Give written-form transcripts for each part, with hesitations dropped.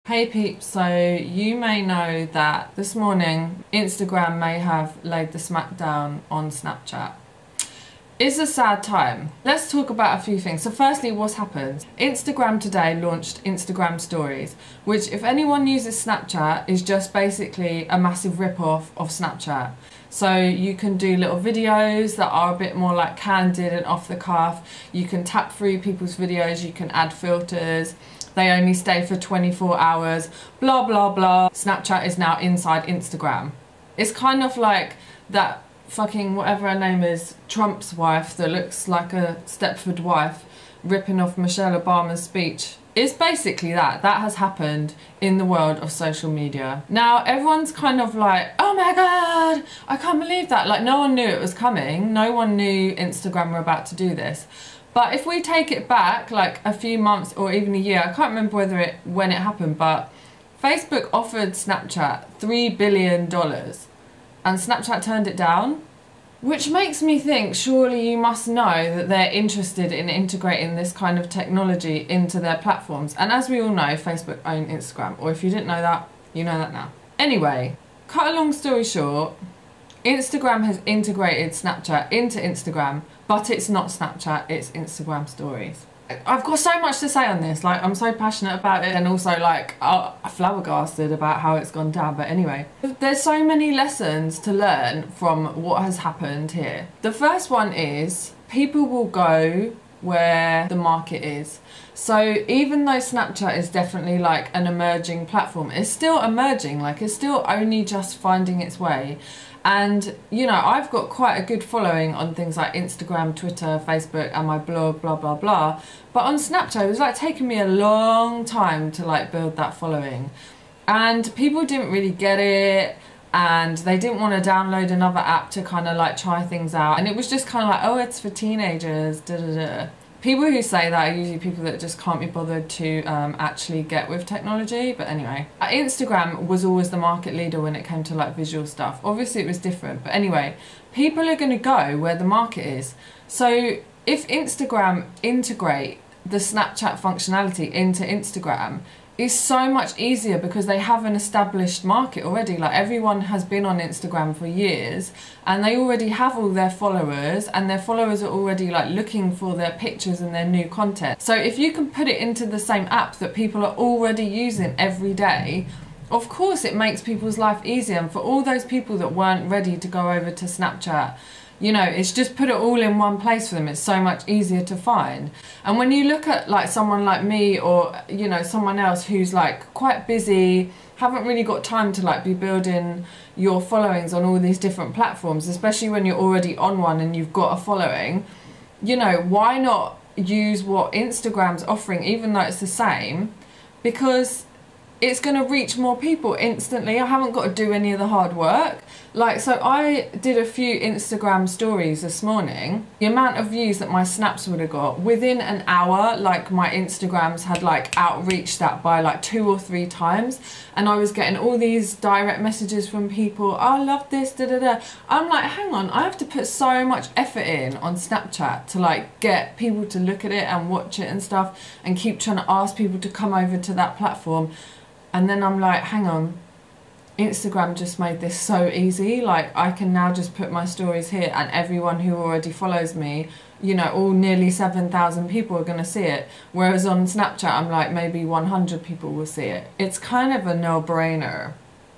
Hey peeps, so you may know that this morning Instagram may have laid the smackdown on Snapchat. It's a sad time. Let's talk about a few things. So firstly, what's happened? Instagram today launched Instagram Stories, which if anyone uses Snapchat is just basically a massive rip-off of Snapchat. So you can do little videos that are a bit more like candid and off the cuff. You can tap through people's videos, you can add filters. They only stay for 24 hours, blah, blah, blah. Snapchat is now inside Instagram. It's kind of like that fucking whatever her name is, Trump's wife that looks like a Stepford wife ripping off Michelle Obama's speech. It's basically that. That has happened in the world of social media. Now everyone's kind of like, oh my god, I can't believe that. Like no one knew it was coming. No one knew Instagram were about to do this. But if we take it back like a few months or even a year, I can't remember when it happened, but Facebook offered Snapchat $3 billion and Snapchat turned it down. Which makes me think, surely you must know that they're interested in integrating this kind of technology into their platforms. And as we all know, Facebook own Instagram. Or if you didn't know that, you know that now. Anyway, cut a long story short, Instagram has integrated Snapchat into Instagram, but it's not Snapchat, it's Instagram Stories. I've got so much to say on this, like I'm so passionate about it and also like flabbergasted about how it's gone down, but anyway. There's so many lessons to learn from what has happened here. The first one is people will go where the market is. So even though Snapchat is definitely like an emerging platform, it's still emerging, like it's still only just finding its way. And, you know, I've got quite a good following on things like Instagram, Twitter, Facebook, and my blog, blah, blah, blah. But on Snapchat, it was like taking me a long time to like build that following. And people didn't really get it. And they didn't want to download another app to kind of like try things out. And it was just kind of like, oh, it's for teenagers, da da da. People who say that are usually people that just can't be bothered to actually get with technology. But anyway, Instagram was always the market leader when it came to like visual stuff. Obviously it was different, but anyway, people are going to go where the market is. So if Instagram integrate the Snapchat functionality into Instagram, it's so much easier because they have an established market already. Like everyone has been on Instagram for years and they already have all their followers and their followers are already like looking for their pictures and their new content. So if you can put it into the same app that people are already using every day, of course it makes people's life easier. And for all those people that weren't ready to go over to Snapchat, you know, it's just put it all in one place for them. It's so much easier to find. And when you look at like someone like me or, you know, someone else who's like quite busy, haven't really got time to like be building your followings on all these different platforms, especially when you're already on one and you've got a following, you know, why not use what Instagram's offering, even though it's the same, because it's going to reach more people instantly. I haven't got to do any of the hard work. Like, so I did a few Instagram stories this morning. The amount of views that my snaps would have got within an hour, like my Instagrams had like outreached that by like 2 or 3 times. And I was getting all these direct messages from people, oh, I love this, da da da. I'm like, hang on, I have to put so much effort in on Snapchat to like get people to look at it and watch it and stuff and keep trying to ask people to come over to that platform. And then I'm like, hang on, Instagram just made this so easy. Like I can now just put my stories here and everyone who already follows me, you know, all nearly 7,000 people are going to see it. Whereas on Snapchat, I'm like, maybe 100 people will see it. It's kind of a no-brainer,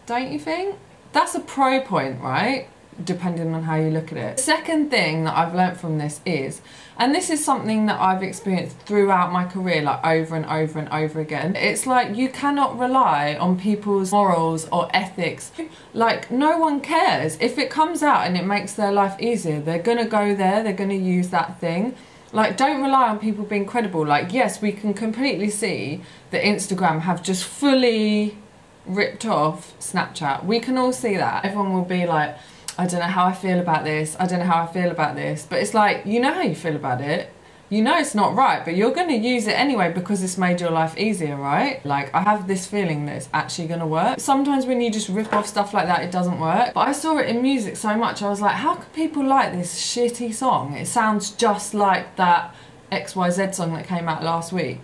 don't you think? That's a pro point, right? Depending on how you look at it. The second thing that I've learnt from this is, and this is something that I've experienced throughout my career, like over and over and over again, it's like you cannot rely on people's morals or ethics. Like no one cares. If it comes out and it makes their life easier, they're gonna go there, they're gonna use that thing. Like don't rely on people being credible. Like yes, we can completely see that Instagram have just fully ripped off Snapchat. We can all see that. Everyone will be like, I don't know how I feel about this, I don't know how I feel about this. But it's like, you know how you feel about it. You know it's not right, but you're going to use it anyway because it's made your life easier, right? Like, I have this feeling that it's actually going to work. Sometimes when you just rip off stuff like that, it doesn't work. But I saw it in music so much, I was like, how could people like this shitty song? It sounds just like that XYZ song that came out last week.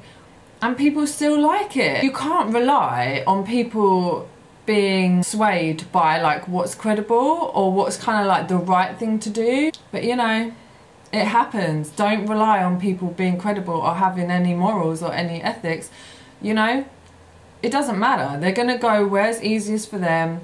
and people still like it. You can't rely on people being swayed by like what's credible or what's kind of like the right thing to do. But you know, it happens. Don't rely on people being credible or having any morals or any ethics. You know, it doesn't matter. They're gonna go where's easiest for them.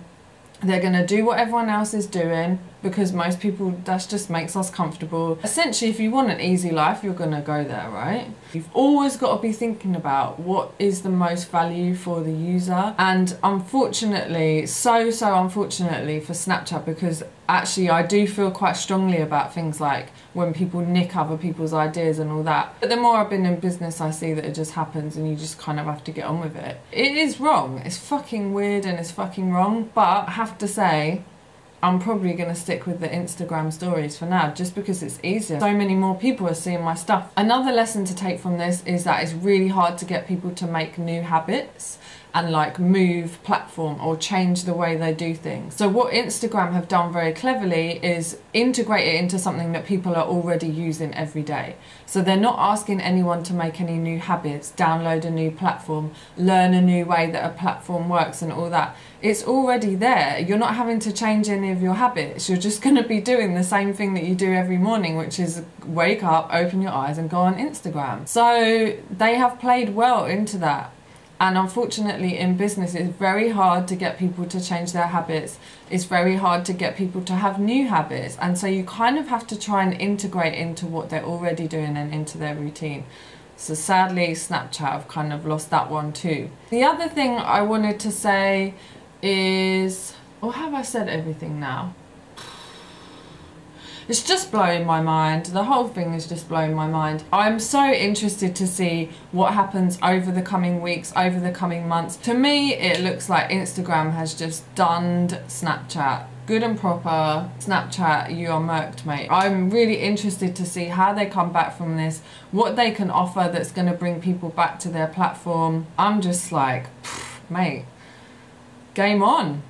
They're gonna do what everyone else is doing because most people, that just makes us comfortable. Essentially, if you want an easy life, you're gonna go there, right? You've always got to be thinking about what is the most value for the user. And unfortunately, so unfortunately for Snapchat, because actually I do feel quite strongly about things like when people nick other people's ideas and all that. But the more I've been in business, I see that it just happens and you just kind of have to get on with it. It is wrong. It's fucking weird and it's fucking wrong. But I have to say, I'm probably going to stick with the Instagram stories for now, just because it's easier. So many more people are seeing my stuff. Another lesson to take from this is that it's really hard to get people to make new habits and like move platform or change the way they do things. So what Instagram have done very cleverly is integrate it into something that people are already using every day. So they're not asking anyone to make any new habits, download a new platform, learn a new way that a platform works and all that. It's already there. You're not having to change any of your habits. You're just going to be doing the same thing that you do every morning, which is wake up, open your eyes and go on Instagram. So they have played well into that. And unfortunately in business, it's very hard to get people to change their habits. It's very hard to get people to have new habits. And so you kind of have to try and integrate into what they're already doing and into their routine. So sadly, Snapchat have kind of lost that one too. The other thing I wanted to say is, or have I said everything now? It's just blowing my mind. The whole thing is just blowing my mind. I'm so interested to see what happens over the coming weeks, over the coming months. To me, it looks like Instagram has just dunned Snapchat. Good and proper. Snapchat, you are murked, mate. I'm really interested to see how they come back from this, what they can offer that's going to bring people back to their platform. I'm just like, mate, game on.